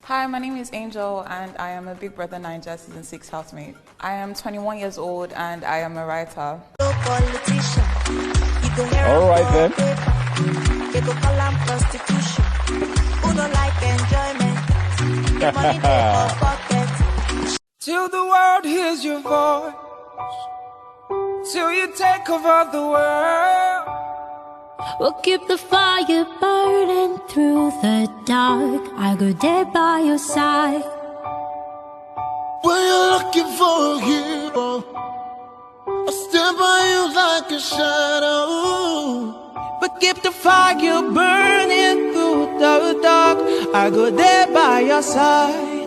Hi, my name is Angel and I am a Big Brother Naija Season 6 housemate. I am 21 years old and I am a writer. All right then. Till the world hears your voice, till you take over the world. We'll keep the fire burning through the dark. I go there by your side. When you're looking for a hero, I'll stand by you like a shadow. But keep the fire burning through the dark. I go there by your side.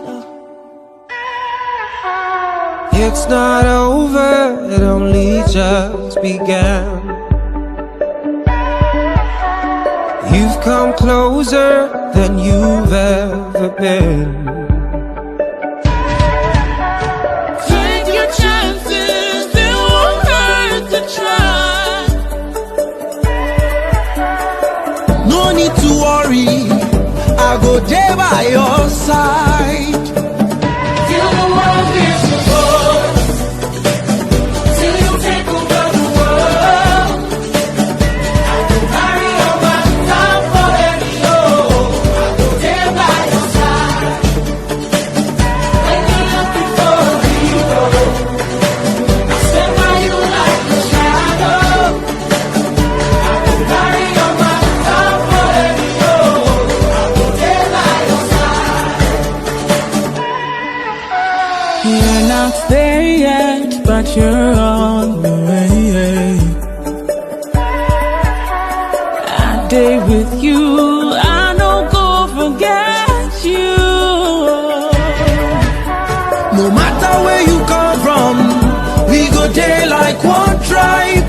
It's not over, it only just began. You've come closer than you've ever been. Take your chances, they won't hurt to try. No need to worry, I'll go there by your side. Till the world hears your voice, till you take over the world. I can carry on my time for any load. I'll go there by your side. When you're looking for a hero, I'll stand by you like a shadow. I can carry on my time for any load. I'll go there by your side. You're not there yet, but you're on the way. I day with you, I don't go forget you. No matter where you come from, we go there like one tribe.